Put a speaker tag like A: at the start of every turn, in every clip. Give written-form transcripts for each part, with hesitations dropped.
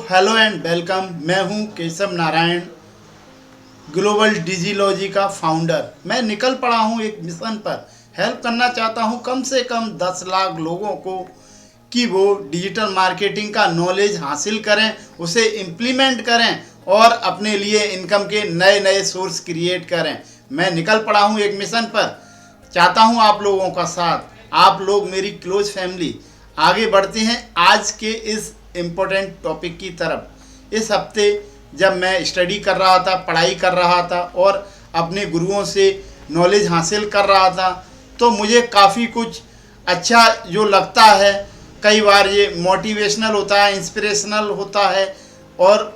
A: Hello and welcome. मैं हूं Keshav Narayan, global डिजिलॉजी का फाउंडर। मैं निकल पड़ा हूं एक मिशन पर। हेल्प करना चाहता हूं कम से कम 10 लाख लोगों को कि वो डिजिटल मार्केटिंग का नॉलेज हासिल करें, उसे इम्प्लीमेंट करें और अपने लिए इनकम के नए नए सोर्स क्रिएट करें। मैं निकल पड़ा हूं एक मिशन पर। चाहता हूं आप लोगों का साथ, आप लोग मेरी क्लोज फैमिली। आगे बढ़ते हैं आज के इस इम्पोर्टेंट टॉपिक की तरफ। इस हफ्ते जब मैं स्टडी कर रहा था, पढ़ाई कर रहा था और अपने गुरुओं से नॉलेज हासिल कर रहा था, तो मुझे काफ़ी कुछ अच्छा जो लगता है। कई बार ये मोटिवेशनल होता है, इंस्पिरेशनल होता है और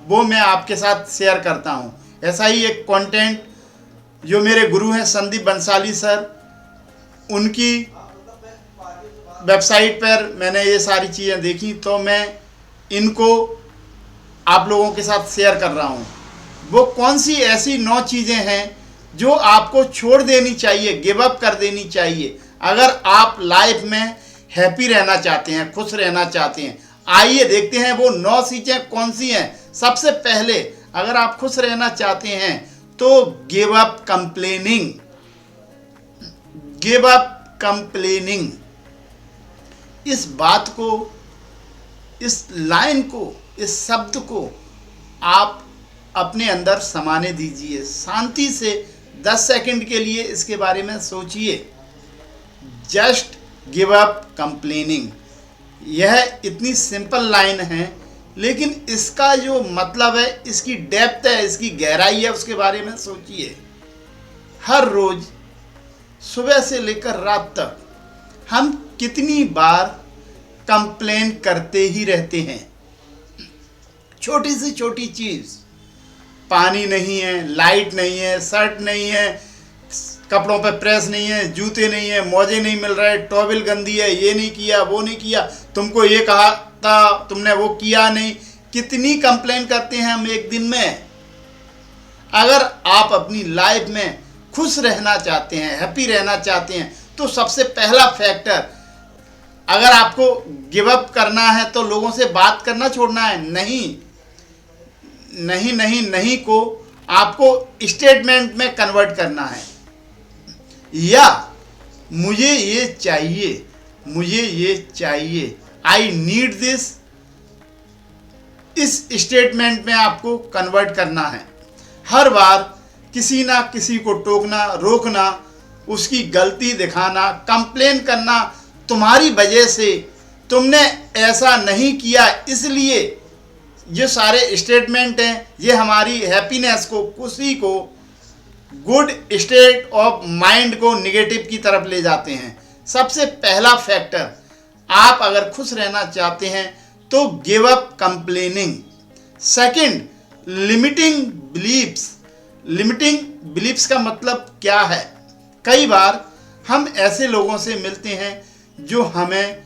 A: वो मैं आपके साथ शेयर करता हूँ। ऐसा ही एक कंटेंट जो मेरे गुरु हैं संदीप बंसाली सर, उनकी वेबसाइट पर मैंने ये सारी चीज़ें देखी, तो मैं इनको आप लोगों के साथ शेयर कर रहा हूँ। वो कौन सी ऐसी 9 चीज़ें हैं जो आपको छोड़ देनी चाहिए, गिव अप कर देनी चाहिए अगर आप लाइफ में हैप्पी रहना चाहते हैं, खुश रहना चाहते हैं। आइए देखते हैं वो 9 चीज़ें कौन सी हैं। सबसे पहले, अगर आप खुश रहना चाहते हैं तो give up complaining. Give up complaining, इस बात को, इस लाइन को, इस शब्द को आप अपने अंदर समाने दीजिए। शांति से 10 सेकंड के लिए इसके बारे में सोचिए। Just give up complaining. यह इतनी सिंपल लाइन है, लेकिन इसका जो मतलब है, इसकी डेप्थ है, इसकी गहराई है, उसके बारे में सोचिए। हर रोज सुबह से लेकर रात तक हम कितनी बार कंप्लेन करते ही रहते हैं। छोटी से छोटी चीज़, पानी नहीं है, लाइट नहीं है, शर्ट नहीं है, कपड़ों पे प्रेस नहीं है, जूते नहीं है, मोजे नहीं मिल रहे, टॉवेल गंदी है, ये नहीं किया, वो नहीं किया, तुमको ये कहा था, तुमने वो किया नहीं। कितनी कंप्लेन करते हैं हम एक दिन में। अगर आप अपनी लाइफ में खुश रहना चाहते हैं, हैप्पी रहना चाहते हैं, तो सबसे पहला फैक्टर, अगर आपको गिव अप करना है तो लोगों से बात करना छोड़ना है। नहीं नहीं नहीं नहीं को आपको स्टेटमेंट में कन्वर्ट करना है। या मुझे ये चाहिए, मुझे ये चाहिए, आई नीड दिस, इस स्टेटमेंट में आपको कन्वर्ट करना है। हर बार किसी ना किसी को टोकना, रोकना, उसकी गलती दिखाना, कंप्लेन करना, तुम्हारी वजह से, तुमने ऐसा नहीं किया इसलिए, ये सारे स्टेटमेंट हैं, ये हमारी हैप्पीनेस को, खुशी को, गुड स्टेट ऑफ माइंड को निगेटिव की तरफ ले जाते हैं। सबसे पहला फैक्टर, आप अगर खुश रहना चाहते हैं तो give up complaining. Second, limiting beliefs. Limiting beliefs का मतलब क्या है? कई बार हम ऐसे लोगों से मिलते हैं जो हमें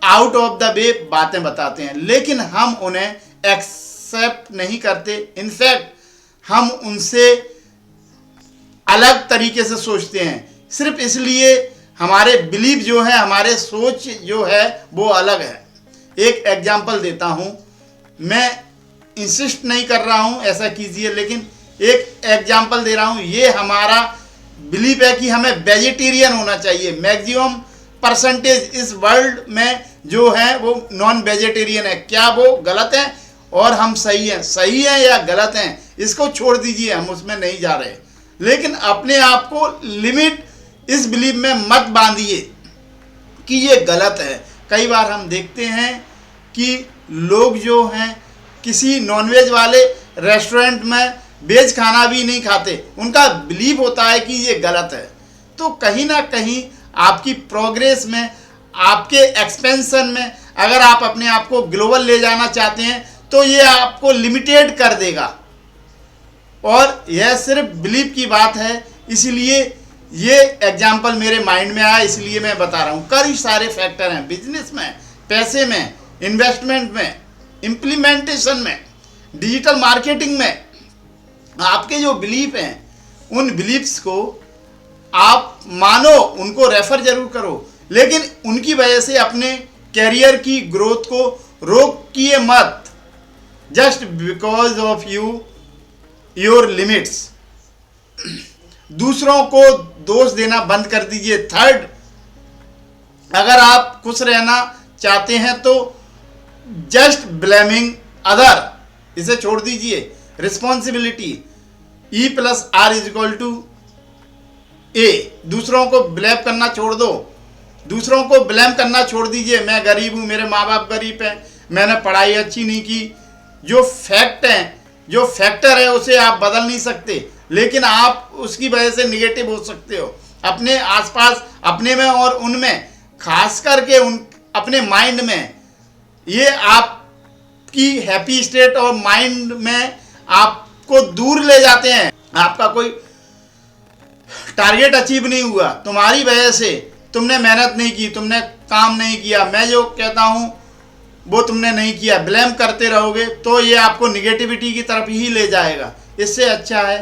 A: आउट ऑफ द वे बातें बताते हैं, लेकिन हम उन्हें एक्सेप्ट नहीं करते। इनफैक्ट हम उनसे अलग तरीके से सोचते हैं, सिर्फ इसलिए हमारे बिलीव जो है, हमारे सोच जो है वो अलग है। एक एग्जांपल देता हूँ, मैं इंसिस्ट नहीं कर रहा हूँ ऐसा कीजिए, लेकिन एक एग्जांपल दे रहा हूँ। ये हमारा बिलीव है कि हमें वेजिटेरियन होना चाहिए। मैक्सिमम परसेंटेज इस वर्ल्ड में जो है वो नॉन वेजिटेरियन है। क्या वो गलत है और हम सही हैं? सही है या गलत हैं, इसको छोड़ दीजिए, हम उसमें नहीं जा रहे। लेकिन अपने आप को लिमिट, इस बिलीव में मत बांधिए कि ये गलत है। कई बार हम देखते हैं कि लोग जो हैं किसी नॉनवेज वाले रेस्टोरेंट में वेज खाना भी नहीं खाते, उनका बिलीव होता है कि ये गलत है। तो कहीं ना कहीं आपकी प्रोग्रेस में, आपके एक्सपेंशन में, अगर आप अपने आप को ग्लोबल ले जाना चाहते हैं तो ये आपको लिमिटेड कर देगा। और यह सिर्फ बिलीव की बात है, इसलिए ये एग्जाम्पल मेरे माइंड में आया, इसलिए मैं बता रहा हूँ। कई सारे फैक्टर हैं बिजनेस में, पैसे में, इन्वेस्टमेंट में, इम्प्लीमेंटेशन में, डिजिटल मार्केटिंग में। आपके जो बिलीफ हैं, उन बिलीफ्स को आप मानो, उनको रेफर जरूर करो, लेकिन उनकी वजह से अपने कैरियर की ग्रोथ को रोकिए मत। Just because of your limits. दूसरों को दोष देना बंद कर दीजिए। थर्ड, अगर आप खुश रहना चाहते हैं तो जस्ट ब्लेमिंग अदर, इसे छोड़ दीजिए। रिस्पॉन्सिबिलिटी E+R=A, दूसरों को ब्लेम करना छोड़ दो, दूसरों को ब्लेम करना छोड़ दीजिए। मैं गरीब हूँ, मेरे माँ बाप गरीब हैं, मैंने पढ़ाई अच्छी नहीं की। जो फैक्ट है, जो फैक्टर है, उसे आप बदल नहीं सकते, लेकिन आप उसकी वजह से निगेटिव हो सकते हो अपने आसपास, अपने में और उनमें, खास करके अपने माइंड में। ये आपकी हैप्पी स्टेट और माइंड में आपको दूर ले जाते हैं। आपका कोई टारगेट अचीव नहीं हुआ, तुम्हारी वजह से, तुमने मेहनत नहीं की, तुमने काम नहीं किया, मैं जो कहता हूँ वो तुमने नहीं किया, ब्लेम करते रहोगे तो ये आपको निगेटिविटी की तरफ ही ले जाएगा। इससे अच्छा है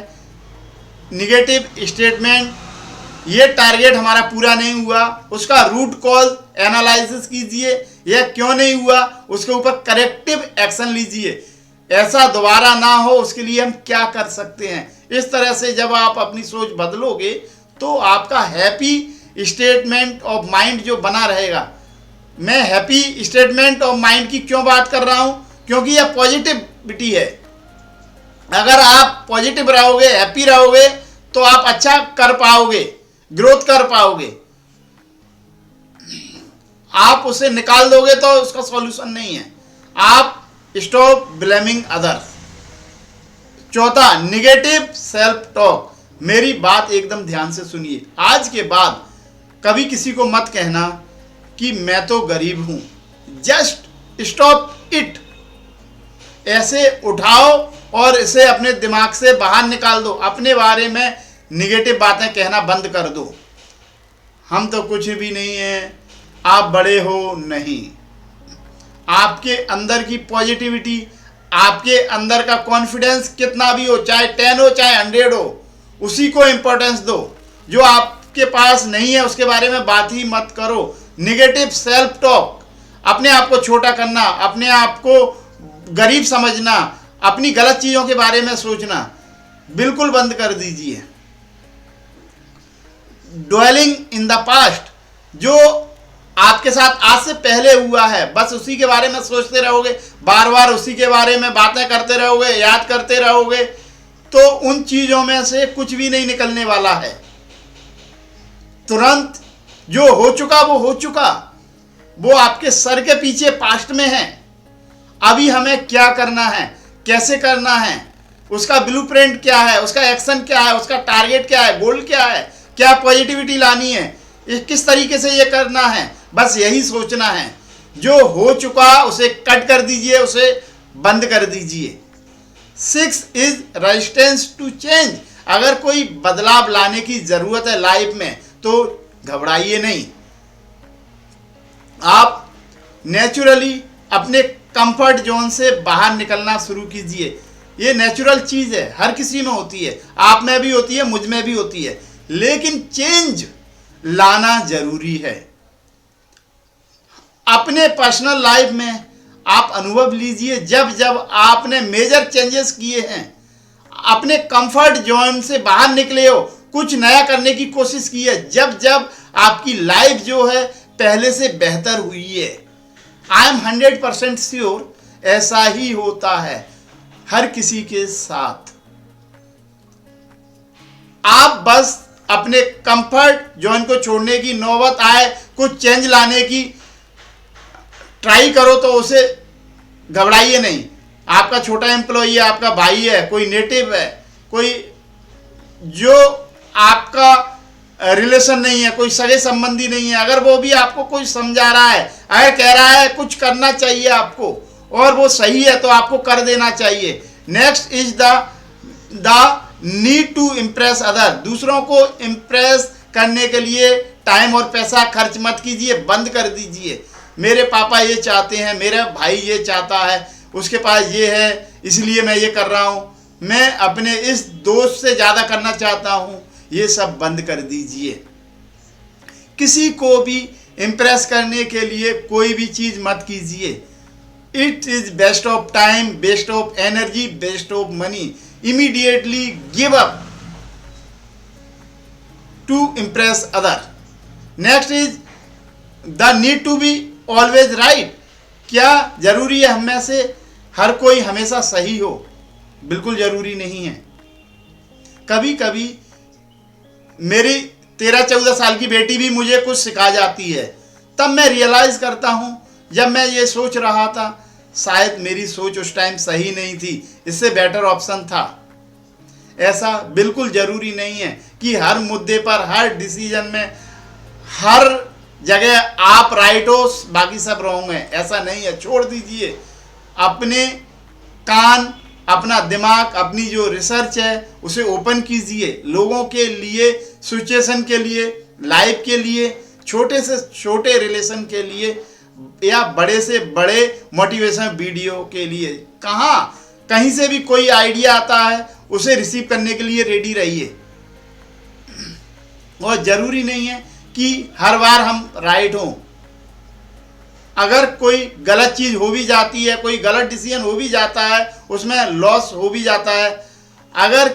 A: निगेटिव स्टेटमेंट, ये टारगेट हमारा पूरा नहीं हुआ, उसका रूट कॉज एनालिसिस कीजिए, यह क्यों नहीं हुआ, उसके ऊपर करेक्टिव एक्शन लीजिए, ऐसा दोबारा ना हो उसके लिए हम क्या कर सकते हैं। इस तरह से जब आप अपनी सोच बदलोगे तो आपका हैप्पी स्टेटमेंट ऑफ माइंड जो बना रहेगा। मैं हैप्पी स्टेटमेंट ऑफ माइंड की क्यों बात कर रहा हूँ, क्योंकि यह पॉजिटिविटी है। अगर आप पॉजिटिव रहोगे, हैप्पी रहोगे तो आप अच्छा कर पाओगे, ग्रोथ कर पाओगे। आप उसे निकाल दोगे तो उसका सॉल्यूशन नहीं है। आप स्टॉप ब्लेमिंग अदर्स। चौथा, निगेटिव सेल्फ टॉक। मेरी बात एकदम ध्यान से सुनिए। आज के बाद कभी किसी को मत कहना कि मैं तो गरीब हूं। Just stop it. ऐसे उठाओ और इसे अपने दिमाग से बाहर निकाल दो। अपने बारे में निगेटिव बातें कहना बंद कर दो। हम तो कुछ भी नहीं हैं, आप बड़े हो, नहीं। आपके अंदर की पॉजिटिविटी, आपके अंदर का कॉन्फिडेंस कितना भी हो, चाहे 10 हो चाहे 100 हो, उसी को इम्पोर्टेंस दो। जो आपके पास नहीं है उसके बारे में बात ही मत करो। निगेटिव सेल्फ टॉक, अपने आप को छोटा करना, अपने आप को गरीब समझना, अपनी गलत चीज़ों के बारे में सोचना बिल्कुल बंद कर दीजिए। ड्वेलिंग इन द पास्ट, जो आपके साथ आज से पहले हुआ है, बस उसी के बारे में सोचते रहोगे, बार बार उसी के बारे में बातें करते रहोगे, याद करते रहोगे, तो उन चीज़ों में से कुछ भी नहीं निकलने वाला है। तुरंत जो हो चुका वो हो चुका, वो आपके सर के पीछे पास्ट में है। अभी हमें क्या करना है, कैसे करना है, उसका ब्लूप्रिंट क्या है, उसका एक्शन क्या है, उसका टारगेट क्या है, गोल क्या है, क्या पॉजिटिविटी लानी है, किस तरीके से ये करना है, बस यही सोचना है। जो हो चुका उसे कट कर दीजिए, उसे बंद कर दीजिए। 6 इज रेजिस्टेंस टू चेंज। अगर कोई बदलाव लाने की ज़रूरत है लाइफ में तो घबराइए नहीं। आप नेचुरली अपने कंफर्ट जोन से बाहर निकलना शुरू कीजिए। ये नेचुरल चीज़ है, हर किसी में होती है, आप में भी होती है, मुझ में भी होती है, लेकिन चेंज लाना जरूरी है। अपने पर्सनल लाइफ में आप अनुभव लीजिए, जब जब आपने मेजर चेंजेस किए हैं, अपने कंफर्ट जोन से बाहर निकले हो, कुछ नया करने की कोशिश की है, जब जब आपकी लाइफ जो है पहले से बेहतर हुई है। आई एम 100% श्योर ऐसा ही होता है हर किसी के साथ। आप बस अपने कंफर्ट जोन को छोड़ने की नौबत आए, कुछ चेंज लाने की ट्राई करो तो उसे घबराइए नहीं। आपका छोटा एम्प्लॉई है, आपका भाई है, कोई नेटिव है, कोई जो आपका रिलेशन नहीं है, कोई सगे संबंधी नहीं है, अगर वो भी आपको कुछ समझा रहा है, अगर कह रहा है कुछ करना चाहिए आपको और वो सही है तो आपको कर देना चाहिए। Next is the need to impress other. दूसरों को इम्प्रेस करने के लिए टाइम और पैसा खर्च मत कीजिए, बंद कर दीजिए। मेरे पापा ये चाहते हैं, मेरा भाई ये चाहता है, उसके पास ये है इसलिए मैं ये कर रहा हूँ, मैं अपने इस दोस्त से ज़्यादा करना चाहता हूँ, ये सब बंद कर दीजिए। किसी को भी इम्प्रेस करने के लिए कोई भी चीज़ मत कीजिए। It is waste of time, waste of energy, waste of money. Immediately give up to impress other. Next is the need to be always right. क्या जरूरी है हम में से हर कोई हमेशा सही हो? बिल्कुल जरूरी नहीं है। कभी कभी मेरी 13-14 साल की बेटी भी मुझे कुछ सिखा जाती है, तब मैं रियलाइज करता हूँ जब मैं ये सोच रहा था शायद मेरी सोच उस टाइम सही नहीं थी, इससे बेटर ऑप्शन था। ऐसा बिल्कुल ज़रूरी नहीं है कि हर मुद्दे पर, हर डिसीजन में, हर जगह आप राइट हो बाकी सब रॉन्ग है, ऐसा नहीं है। छोड़ दीजिए अपने कान, अपना दिमाग, अपनी जो रिसर्च है उसे ओपन कीजिए। लोगों के लिए, सिचुएशन के लिए, लाइफ के लिए, छोटे से छोटे रिलेशन के लिए या बड़े से बड़े मोटिवेशन वीडियो के लिए, कहीं से भी कोई आइडिया आता है उसे रिसीव करने के लिए रेडी रहिए। और ज़रूरी नहीं है कि हर बार हम राइट हों। अगर कोई गलत चीज़ हो भी जाती है, कोई गलत डिसीजन हो भी जाता है, उसमें लॉस हो भी जाता है, अगर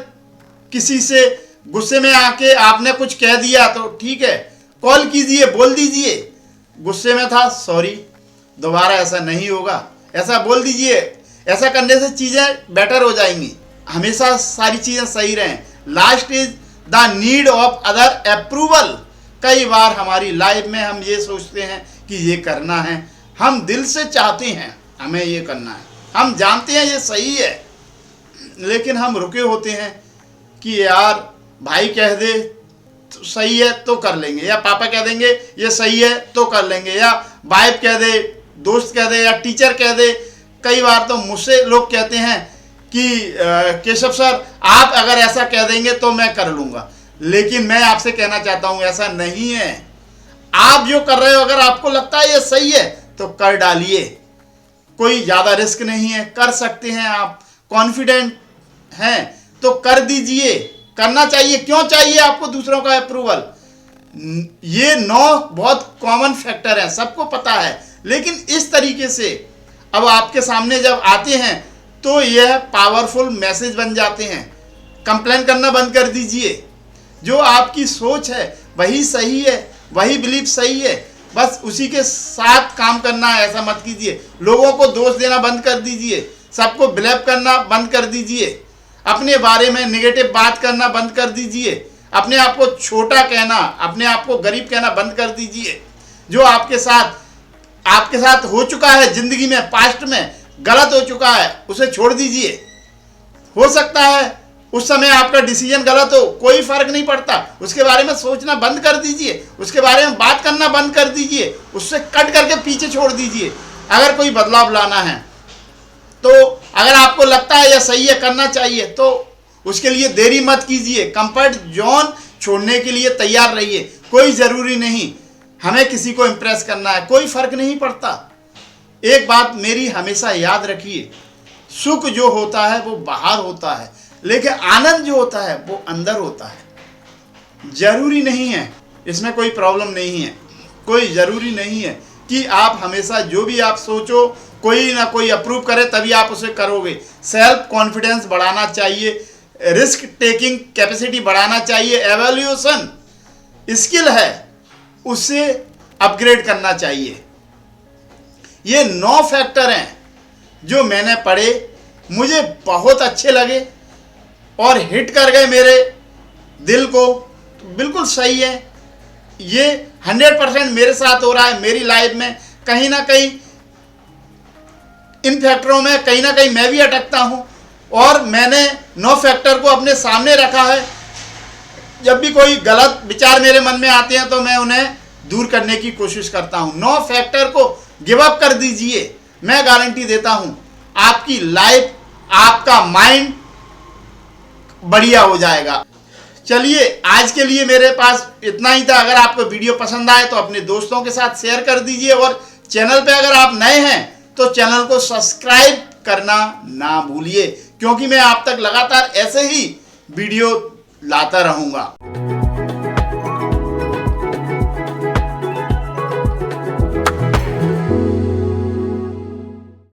A: किसी से गुस्से में आके आपने कुछ कह दिया तो ठीक है, कॉल कीजिए, बोल दीजिए गुस्से में था, सॉरी, दोबारा ऐसा नहीं होगा, ऐसा बोल दीजिए। ऐसा करने से चीज़ें बेटर हो जाएंगी। हमेशा सारी चीज़ें सही रहें। Last is the need of other approval. कई बार हमारी लाइफ में हम ये सोचते हैं कि ये करना है, हम दिल से चाहते हैं हमें ये करना है, हम जानते हैं ये सही है, लेकिन हम रुके होते हैं कि यार भाई कह दे तो सही है तो कर लेंगे, या पापा कह देंगे ये सही है तो कर लेंगे, या वाइफ कह दे, दोस्त कह दे, या टीचर कह दे। कई बार तो मुझसे लोग कहते हैं कि केशव सर आप अगर ऐसा कह देंगे तो मैं कर लूँगा, लेकिन मैं आपसे कहना चाहता हूँ ऐसा नहीं है। आप जो कर रहे हो अगर आपको लगता है ये सही है तो कर डालिए, कोई ज़्यादा रिस्क नहीं है, कर सकते हैं आप, कॉन्फिडेंट हैं तो कर दीजिए। करना चाहिए, क्यों चाहिए आपको दूसरों का अप्रूवल? ये 9 बहुत कॉमन फैक्टर हैं, सबको पता है, लेकिन इस तरीके से अब आपके सामने जब आते हैं तो यह पावरफुल मैसेज बन जाते हैं। कंप्लेन करना बंद कर दीजिए। जो आपकी सोच है वही सही है, वही बिलीफ सही है, बस उसी के साथ काम करना है, ऐसा मत कीजिए। लोगों को दोष देना बंद कर दीजिए, सबको ब्लेम करना बंद कर दीजिए, अपने बारे में नेगेटिव बात करना बंद कर दीजिए, अपने आप को छोटा कहना, अपने आप को गरीब कहना बंद कर दीजिए। जो आपके साथ हो चुका है ज़िंदगी में, पास्ट में गलत हो चुका है, उसे छोड़ दीजिए। हो सकता है उस समय आपका डिसीजन गलत हो, कोई फर्क नहीं पड़ता, उसके बारे में सोचना बंद कर दीजिए, उसके बारे में बात करना बंद कर दीजिए, उससे कट करके पीछे छोड़ दीजिए। अगर कोई बदलाव लाना है तो अगर आपको लगता है यह सही है, करना चाहिए, तो उसके लिए देरी मत कीजिए। कंफर्ट जोन छोड़ने के लिए तैयार रहिए। कोई ज़रूरी नहीं हमें किसी को इम्प्रेस करना है, कोई फर्क नहीं पड़ता। एक बात मेरी हमेशा याद रखिए, सुख जो होता है वो बाहर होता है, लेकिन आनंद जो होता है वो अंदर होता है। जरूरी नहीं है, इसमें कोई प्रॉब्लम नहीं है, कोई ज़रूरी नहीं है कि आप हमेशा जो भी आप सोचो कोई ना कोई अप्रूव करे तभी आप उसे करोगे। सेल्फ कॉन्फिडेंस बढ़ाना चाहिए, रिस्क टेकिंग कैपेसिटी बढ़ाना चाहिए, एवैल्यूएशन स्किल है उसे अपग्रेड करना चाहिए। ये 9 फैक्टर हैं जो मैंने पढ़े, मुझे बहुत अच्छे लगे और हिट कर गए मेरे दिल को। तो बिल्कुल सही है, ये 100% मेरे साथ हो रहा है। मेरी लाइफ में कहीं ना कहीं इन फैक्टरों में कहीं ना कहीं मैं भी अटकता हूँ, और मैंने 9 फैक्टर को अपने सामने रखा है। जब भी कोई गलत विचार मेरे मन में आते हैं तो मैं उन्हें दूर करने की कोशिश करता हूँ। 9 फैक्टर को गिव अप कर दीजिए, मैं गारंटी देता हूँ आपकी लाइफ, आपका माइंड बढ़िया हो जाएगा। चलिए आज के लिए मेरे पास इतना ही था। अगर आपको वीडियो पसंद आए तो अपने दोस्तों के साथ शेयर कर दीजिए, और चैनल पे अगर आप नए हैं तो चैनल को सब्सक्राइब करना ना भूलिए, क्योंकि मैं आप तक लगातार ऐसे ही वीडियो लाता रहूँगा।